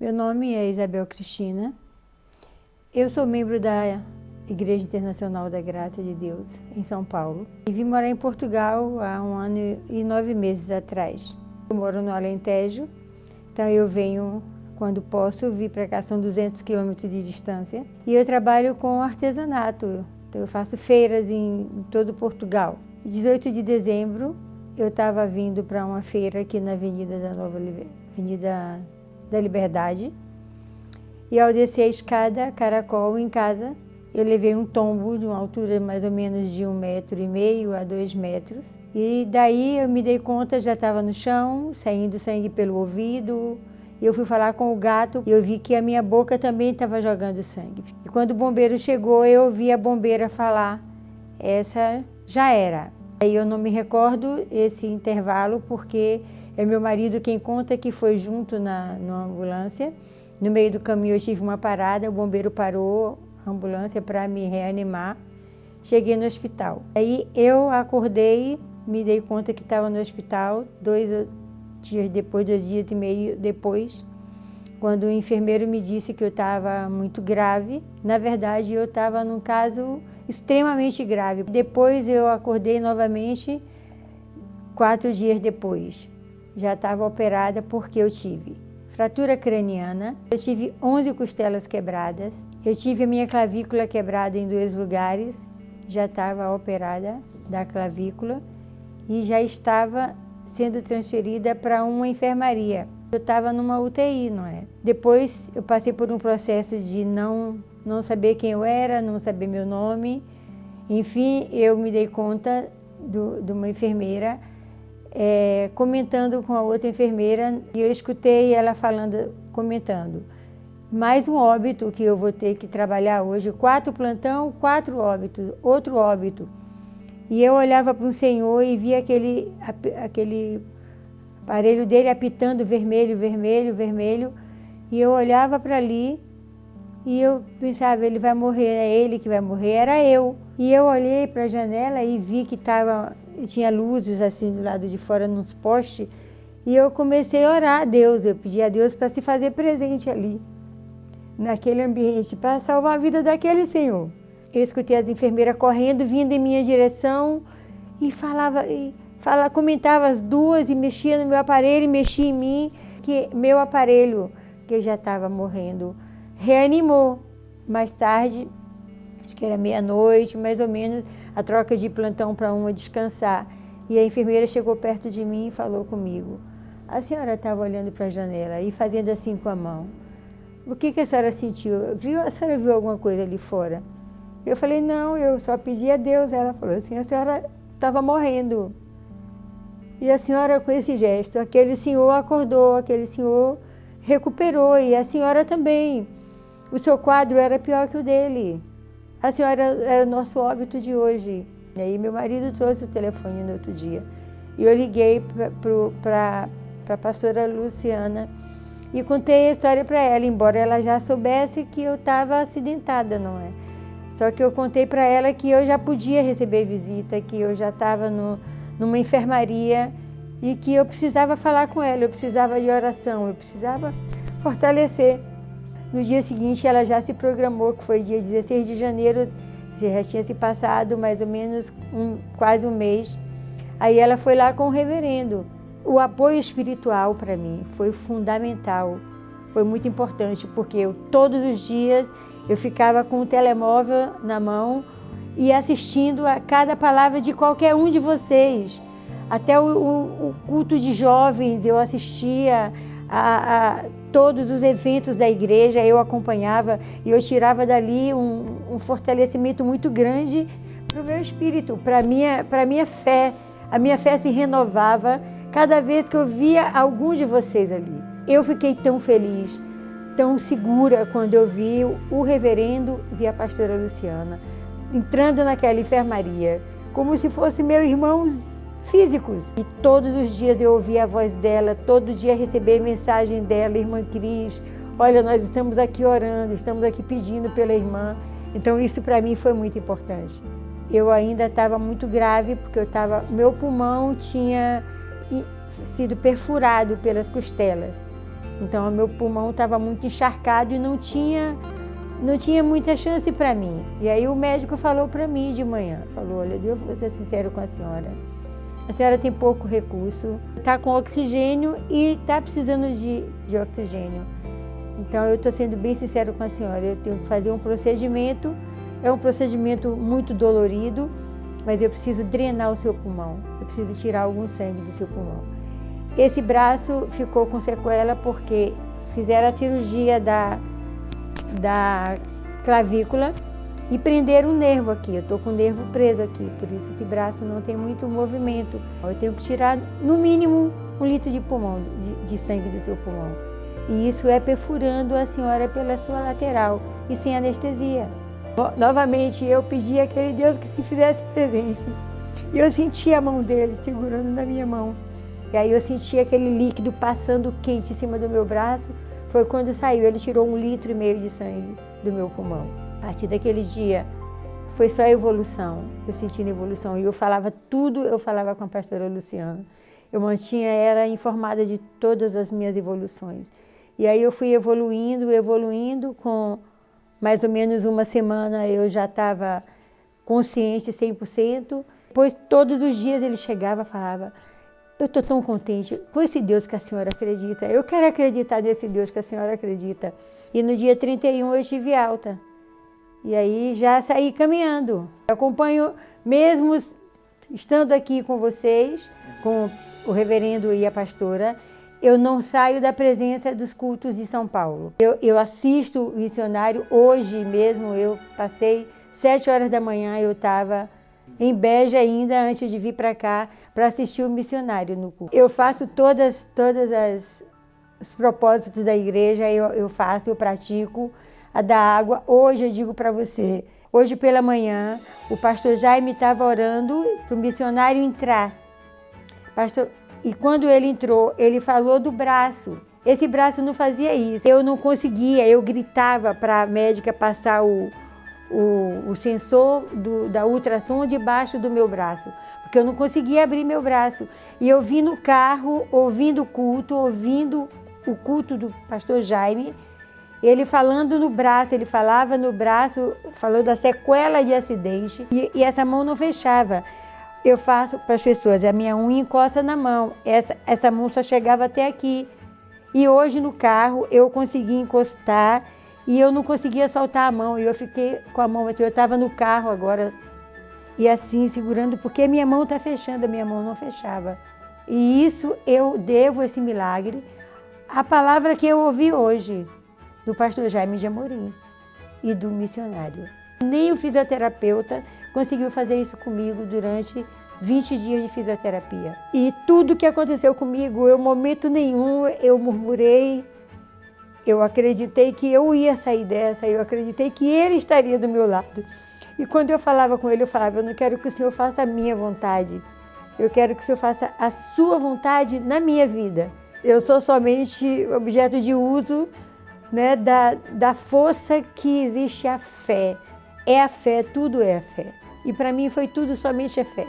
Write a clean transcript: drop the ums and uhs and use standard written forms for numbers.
Meu nome é Isabel Cristina. Eu sou membro da Igreja Internacional da Graça de Deus, em São Paulo. E vim morar em Portugal há 1 ano e 9 meses atrás. Eu moro no Alentejo, então eu venho quando posso vir para cá, são 200 quilômetros de distância. E eu trabalho com artesanato, então eu faço feiras em todo Portugal. 18 de dezembro eu estava vindo para uma feira aqui na Avenida da Liberdade. E ao descer a escada, caracol em casa, eu levei um tombo de uma altura mais ou menos de 1,5 m a 2 metros. E daí eu me dei conta, já estava no chão, saindo sangue pelo ouvido. Eu fui falar com o gato e eu vi que a minha boca também estava jogando sangue. E quando o bombeiro chegou, eu ouvi a bombeira falar, essa já era. Aí eu não me recordo esse intervalo, porque é meu marido quem conta que foi junto na ambulância. No meio do caminho eu tive uma parada, o bombeiro parou a ambulância para me reanimar. Cheguei no hospital. Aí eu acordei, me dei conta que estava no hospital 2 dias depois, 2 dias e meio depois, quando o enfermeiro me disse que eu estava muito grave. Na verdade, eu estava num caso extremamente grave. Depois eu acordei novamente 4 dias depois. Já estava operada porque eu tive fratura craniana, eu tive 11 costelas quebradas, eu tive a minha clavícula quebrada em 2 lugares, já estava operada da clavícula e já estava sendo transferida para uma enfermaria. Eu estava numa UTI, não é? Depois eu passei por um processo de não saber quem eu era, não saber meu nome. Enfim, eu me dei conta de uma enfermeira comentando com a outra enfermeira, e eu escutei ela comentando, mais um óbito que eu vou ter que trabalhar hoje, 4 plantão, 4 óbitos, outro óbito. E eu olhava para um senhor e via aquele aparelho dele apitando vermelho, vermelho, vermelho, e eu olhava para ali e eu pensava, ele vai morrer, é ele que vai morrer, era eu. E eu olhei para a janela e vi que tinha luzes assim do lado de fora nos postes, e eu comecei a orar a Deus, eu pedi a Deus para se fazer presente ali, naquele ambiente, para salvar a vida daquele senhor. Eu escutei as enfermeiras correndo, vindo em minha direção, e comentava as duas, e mexia no meu aparelho, e mexia em mim, que meu aparelho, que já estava morrendo, reanimou. Mais tarde, acho que era meia-noite, mais ou menos, a troca de plantão para uma descansar. E a enfermeira chegou perto de mim e falou comigo. A senhora estava olhando para a janela e fazendo assim com a mão. O que a senhora sentiu? A senhora viu alguma coisa ali fora? Eu falei, não, eu só pedi a Deus. Ela falou assim, a senhora estava morrendo. E a senhora, com esse gesto, aquele senhor acordou, aquele senhor recuperou, e a senhora também. O seu quadro era pior que o dele. A senhora era o nosso óbito de hoje. E aí meu marido trouxe o telefone no outro dia. E eu liguei para a pastora Luciana e contei a história para ela, embora ela já soubesse que eu estava acidentada, não é? Só que eu contei para ela que eu já podia receber visita, que eu já estava numa enfermaria e que eu precisava falar com ela, eu precisava de oração, eu precisava fortalecer. No dia seguinte, ela já se programou, que foi dia 16 de janeiro, já tinha se passado mais ou menos quase um mês. Aí ela foi lá com o reverendo. O apoio espiritual para mim foi fundamental, foi muito importante, porque todos os dias eu ficava com o telemóvel na mão e assistindo a cada palavra de qualquer um de vocês. Até o culto de jovens eu assistia a todos os eventos da igreja, eu acompanhava e eu tirava dali um fortalecimento muito grande para o meu espírito, para a minha fé. A minha fé se renovava cada vez que eu via alguns de vocês ali. Eu fiquei tão feliz, tão segura quando eu vi o reverendo, vi a pastora Luciana entrando naquela enfermaria, como se fossem meus irmãos físicos. E todos os dias eu ouvia a voz dela, todo dia receber mensagem dela, irmã Cris, olha, nós estamos aqui orando, estamos aqui pedindo pela irmã. Então isso para mim foi muito importante. Eu ainda estava muito grave, porque meu pulmão tinha sido perfurado pelas costelas. Então, o meu pulmão estava muito encharcado e não tinha muita chance para mim. E aí o médico falou para mim de manhã, falou, olha, eu vou ser sincero com a senhora tem pouco recurso, está com oxigênio e está precisando de oxigênio. Então, eu estou sendo bem sincero com a senhora, eu tenho que fazer um procedimento, é um procedimento muito dolorido, mas eu preciso drenar o seu pulmão, eu preciso tirar algum sangue do seu pulmão. Esse braço ficou com sequela porque fizeram a cirurgia da clavícula e prenderam um nervo aqui. Eu estou com o nervo preso aqui, por isso esse braço não tem muito movimento. Eu tenho que tirar, no mínimo, 1 litro de pulmão, de sangue do seu pulmão. E isso é perfurando a senhora pela sua lateral e sem anestesia. Novamente, eu pedi àquele Deus que se fizesse presente. E eu senti a mão dele segurando na minha mão. E aí eu senti aquele líquido passando quente em cima do meu braço. Foi quando saiu, ele tirou 1,5 litro de sangue do meu pulmão. A partir daquele dia, foi só evolução, eu sentindo evolução. E eu falava tudo, eu falava com a pastora Luciana. Eu mantinha ela informada de todas as minhas evoluções. E aí eu fui evoluindo, com mais ou menos 1 semana eu já estava consciente 100%. Depois, todos os dias ele chegava e falava, eu estou tão contente com esse Deus que a senhora acredita. Eu quero acreditar nesse Deus que a senhora acredita. E no dia 31 eu tive alta. E aí já saí caminhando. Eu acompanho, mesmo estando aqui com vocês, com o reverendo e a pastora, eu não saio da presença dos cultos de São Paulo. Eu assisto o missionário. Hoje mesmo eu passei 7 horas da manhã, eu estava em Beja ainda, antes de vir para cá, para assistir o missionário no culto. Eu faço todos os propósitos da igreja, eu pratico. A da água, hoje eu digo para você, hoje pela manhã, o pastor Jaime estava orando para o missionário entrar. E quando ele entrou, ele falou do braço. Esse braço não fazia isso. Eu não conseguia, eu gritava para a médica passar o sensor da ultrassom debaixo do meu braço, porque eu não conseguia abrir meu braço. E eu vim no carro, ouvindo o culto do pastor Jaime, ele falando no braço, ele falava no braço, falou da sequela de acidente, e essa mão não fechava. Eu faço para as pessoas, a minha unha encosta na mão, essa mão só chegava até aqui. E hoje no carro eu consegui encostar e eu não conseguia soltar a mão, e eu fiquei com a mão assim, eu estava no carro agora, e assim, segurando, porque a minha mão está fechando, a minha mão não fechava. E isso eu devo esse milagre à palavra que eu ouvi hoje, do pastor Jaime de Amorim e do missionário. Nem o fisioterapeuta conseguiu fazer isso comigo durante 20 dias de fisioterapia. E tudo que aconteceu comigo, eu, momento nenhum, eu murmurei, eu acreditei que eu ia sair dessa, eu acreditei que ele estaria do meu lado. E quando eu falava com ele, eu falava, eu não quero que o Senhor faça a minha vontade, eu quero que o Senhor faça a sua vontade na minha vida. Eu sou somente objeto de uso, né, da força que existe a fé. É a fé, tudo é a fé. E para mim foi tudo somente a fé.